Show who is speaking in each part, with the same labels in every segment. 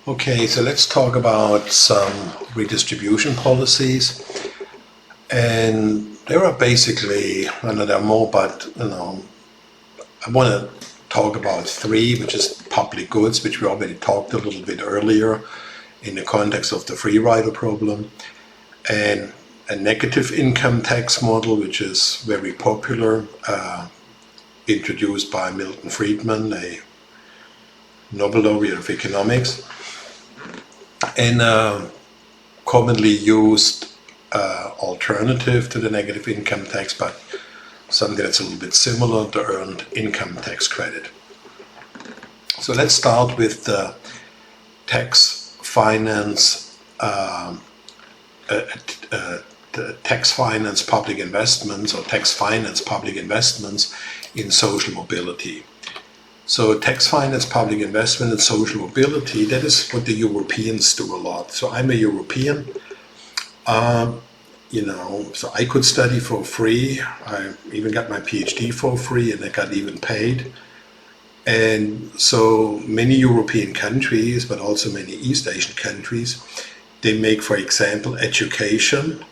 Speaker 1: Okay, so let's talk about some redistribution policies. And there are basically, I know there are more, but I want to talk about three, which is public goods, which we already talked a little bit earlier in the context of the free rider problem, and a negative income tax model, which is very popular, introduced by Milton Friedman, a Nobel laureate of economics, and commonly used alternative to the negative income tax, but something that's a little bit similar, the earned income tax credit. So let's start with the tax finance, tax finance public investments, or tax finance public investments in social mobility. So tax finance public investment in social mobility, that is what the Europeans do a lot. So I'm a European, so I could study for free. I even got my PhD for free, and I got even paid. And so many European countries, but also many East Asian countries, they make, for example, education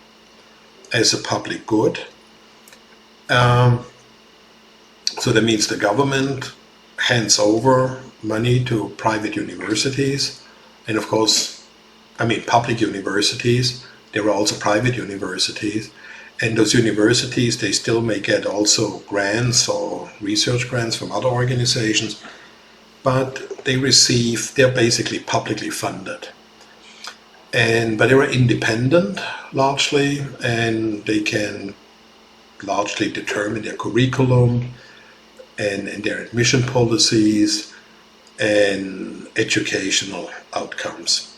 Speaker 1: as a public good. So that means the government hands over money to private universities, and of course, public universities. There are also private universities, and those universities, they still may get also grants or research grants from other organizations, but they're basically publicly funded. But they are independent largely, and they can largely determine their curriculum and their admission policies and educational outcomes.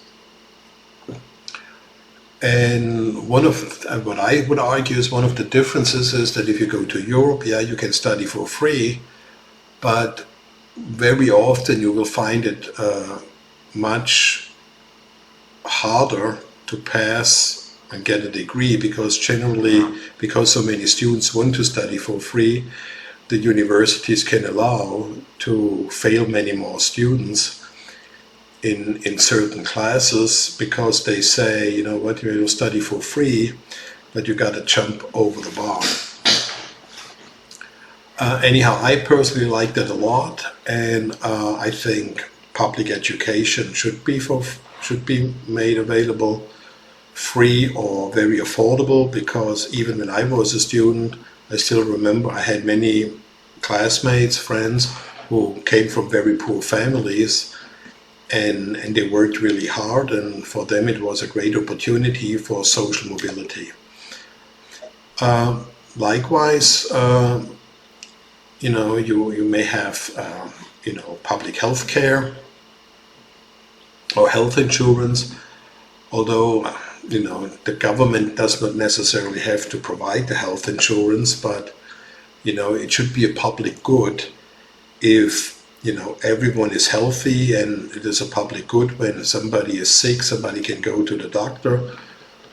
Speaker 1: And one of what I would argue is one of the differences is that if you go to Europe, you can study for free, but very often you will find it much harder to pass and get a degree, because so many students want to study for free, the universities can allow to fail many more students in certain classes, because they say, you know what, you'll study for free, but you got to jump over the bar. Anyhow, I personally like that a lot, and I think public education should be made available free or very affordable, because even when I was a student, I still remember I had many classmates, friends who came from very poor families, and they worked really hard, and for them it was a great opportunity for social mobility. Likewise, you may have public health care or health insurance, although the government does not necessarily have to provide the health insurance, but it should be a public good if everyone is healthy, and it is a public good when somebody is sick, somebody can go to the doctor.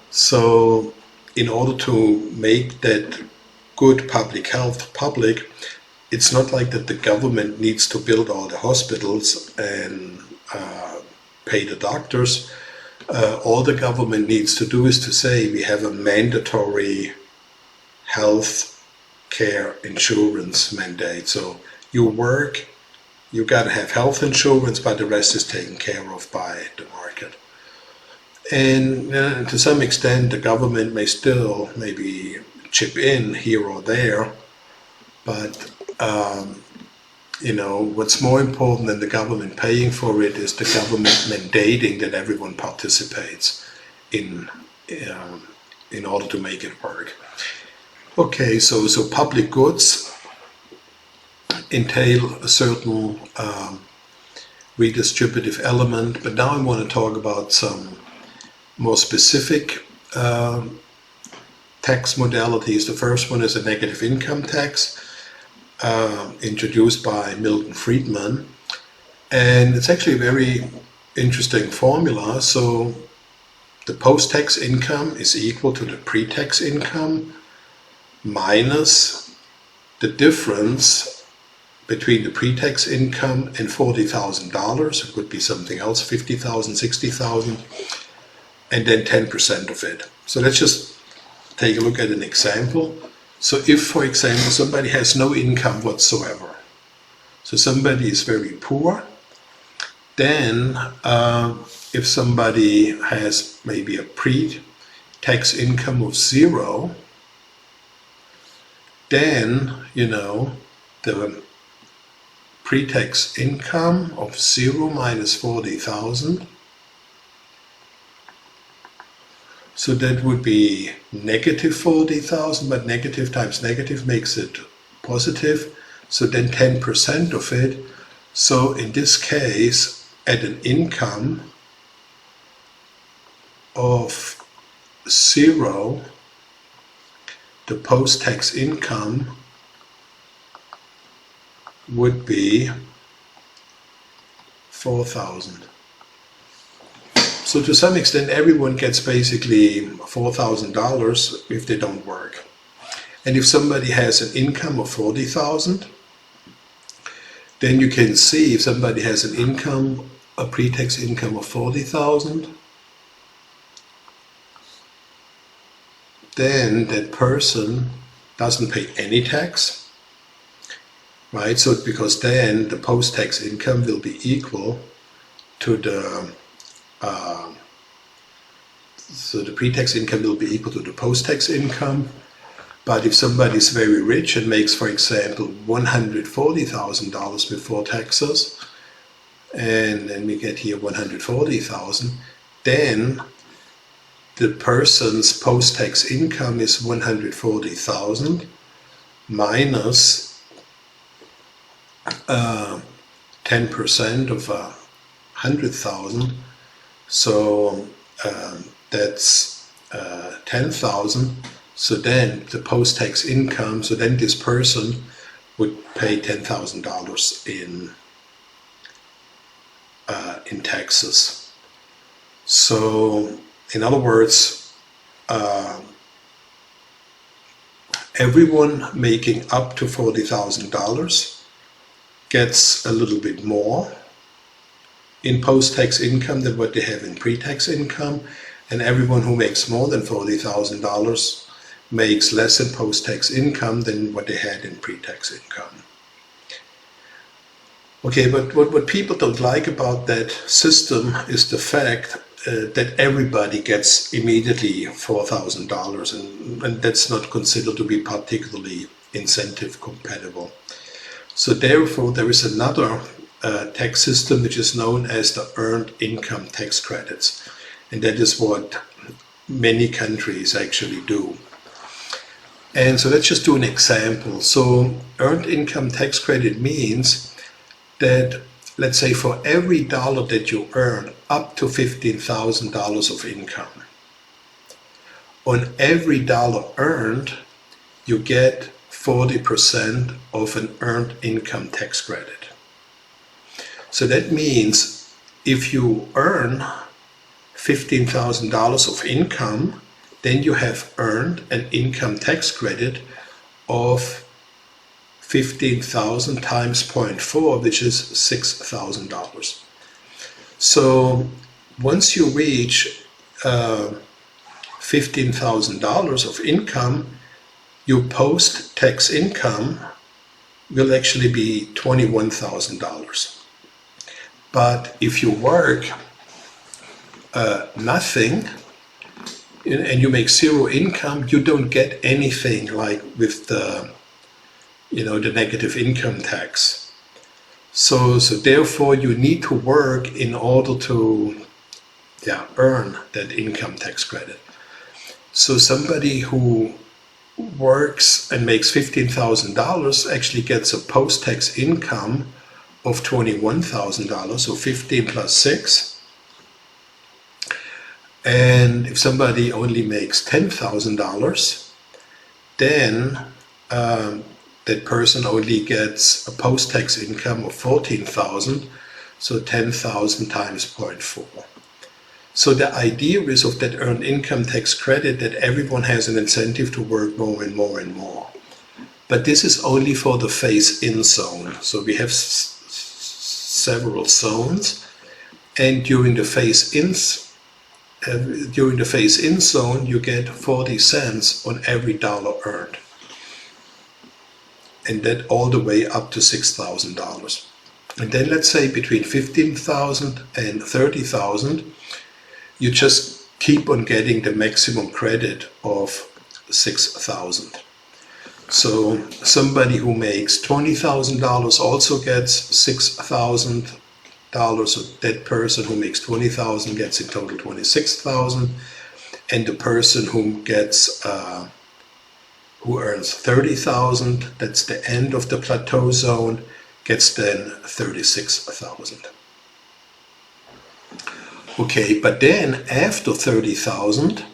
Speaker 1: So in order to make that good public health public, it's not like that the government needs to build all the hospitals and pay the doctors. All the government needs to do is to say we have a mandatory health care insurance mandate. So you work, you got to have health insurance, but the rest is taken care of by the market. And to some extent, the government may still maybe chip in here or there, but what's more important than the government paying for it is the government mandating that everyone participates in order to make it work. Okay, so public goods entail a certain redistributive element, but now I want to talk about some more specific tax modalities. The first one is a negative income tax, introduced by Milton Friedman, and it's actually a very interesting formula. So the post-tax income is equal to the pre-tax income minus the difference between the pre-tax income and $40,000. It could be something else, 50,000, 60,000, and then 10% of it. So let's just take a look at an example. So if, for example, somebody has no income whatsoever, so somebody is very poor, then if somebody has maybe a pre-tax income of 0, then, the pre-tax income of 0 minus 40,000, so that would be negative 40,000, but negative times negative makes it positive, so then 10% of it. So in this case, at an income of 0, the post-tax income would be 4,000. So to some extent, everyone gets basically $4,000 if they don't work. And if somebody has an income of 40,000, then you can see if somebody has an income, a pre-tax income of 40,000, then that person doesn't pay any tax, right? So because then the post-tax income will be equal to the so the pre-tax income will be equal to the post-tax income. But if somebody is very rich and makes, for example, $140,000 before taxes, and then we get here 140,000, then the person's post-tax income is 140,000 minus 10% of 100,000. So that's 10,000. So then the post-tax income, so then this person would pay $10,000 in taxes. So in other words, everyone making up to $40,000 gets a little bit more in post-tax income than what they have in pre-tax income, and everyone who makes more than $40,000 makes less in post-tax income than what they had in pre-tax income. Okay, but what people don't like about that system is the fact that everybody gets immediately $4,000, and that's not considered to be particularly incentive compatible. So therefore, there is another tax system which is known as the earned income tax credits, and that is what many countries actually do. And so let's just do an example. So earned income tax credit means that, let's say, for every dollar that you earn up to $15,000 of income, on every dollar earned, you get 40% of an earned income tax credit. So that means if you earn $15,000 of income, then you have earned an income tax credit of 15,000 times 0.4, which is $6,000. So once you reach $15,000 of income, your post-tax income will actually be $21,000. But if you work nothing, and you make zero income, you don't get anything like with the, the negative income tax. So therefore you need to work in order to earn that income tax credit. So somebody who works and makes $15,000 actually gets a post-tax income of $21,000, so 15 plus 6. And if somebody only makes $10,000, then that person only gets a post-tax income of 14,000, so 10,000 times 0.4. So the idea is of that earned income tax credit that everyone has an incentive to work more and more and more. But this is only for the phase-in zone. So we have several zones, and during the phase-in zone, you get 40 cents on every dollar earned, and that all the way up to $6,000. And then let's say between 15,000 and 30,000, you just keep on getting the maximum credit of 6,000. So somebody who makes $20,000 also gets $6,000. So that person who makes 20,000 gets in total 26,000, and the person who gets who earns 30,000, that's the end of the plateau zone, gets then 36,000. Okay, but then after 30,000,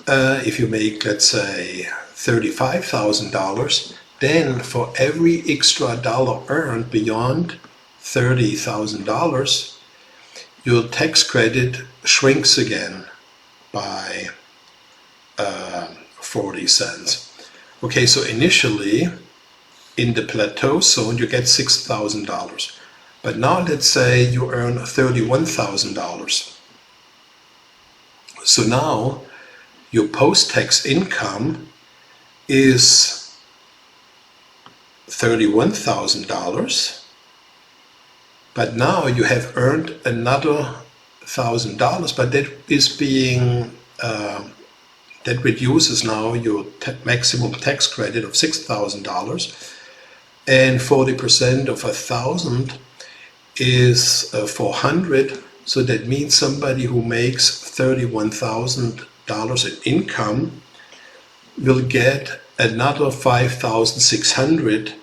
Speaker 1: if you make, let's say, $35,000, then for every extra dollar earned beyond $30,000, your tax credit shrinks again by 40 cents. Okay, so initially in the plateau zone you get $6,000, but now let's say you earn $31,000. So now your post-tax income is $31,000, but now you have earned another $1,000, but that is being that reduces now your maximum tax credit of $6,000, and 40% of 1,000 is 400. So that means somebody who makes $31,000 in income will get another 5,600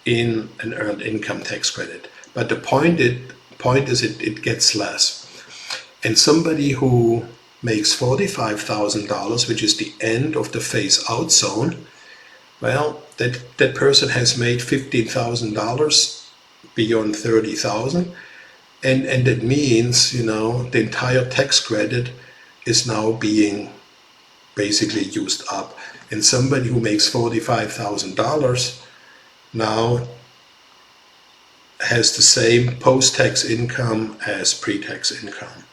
Speaker 1: in an earned income tax credit. But the point is it gets less. And somebody who makes $45,000, which is the end of the phase out zone, well, that person has made $15,000 beyond 30,000, and that means, you know, the entire tax credit is now being basically used up. And somebody who makes $45,000 now has the same post-tax income as pre-tax income.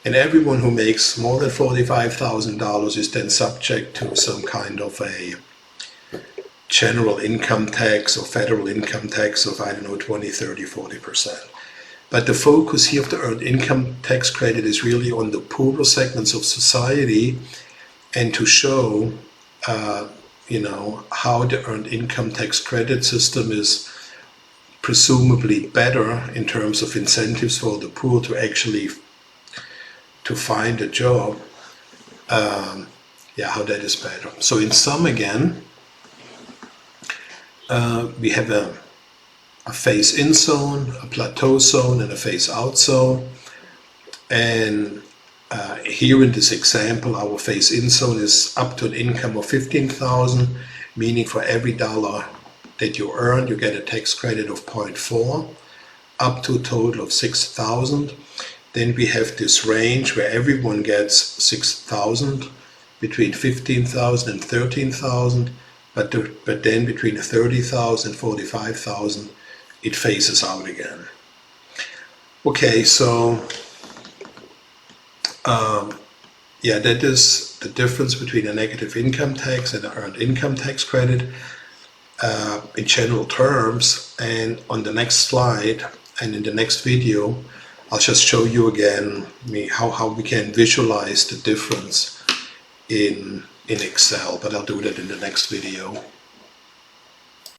Speaker 1: And everyone who makes more than $45,000 is then subject to some kind of a general income tax or federal income tax of, I don't know, 20, 30, 40%. But the focus here of the earned income tax credit is really on the poorer segments of society, and to show you know, how the earned income tax credit system is presumably better in terms of incentives for the poor to actually to find a job. Yeah, how that is better. So in sum, again, we have a phase-in zone, a plateau zone, and a phase-out zone. And here in this example, our phase-in zone is up to an income of 15,000, meaning for every dollar that you earn, you get a tax credit of 0.4, up to a total of 6,000. Then we have this range where everyone gets 6,000, between 15,000 and 13,000, but then between 30,000 and 45,000, it phases out again. Okay, so yeah, that is the difference between a negative income tax and an earned income tax credit in general terms. And on the next slide and in the next video, I'll just show you again how we can visualize the difference in Excel, but I'll do that in the next video.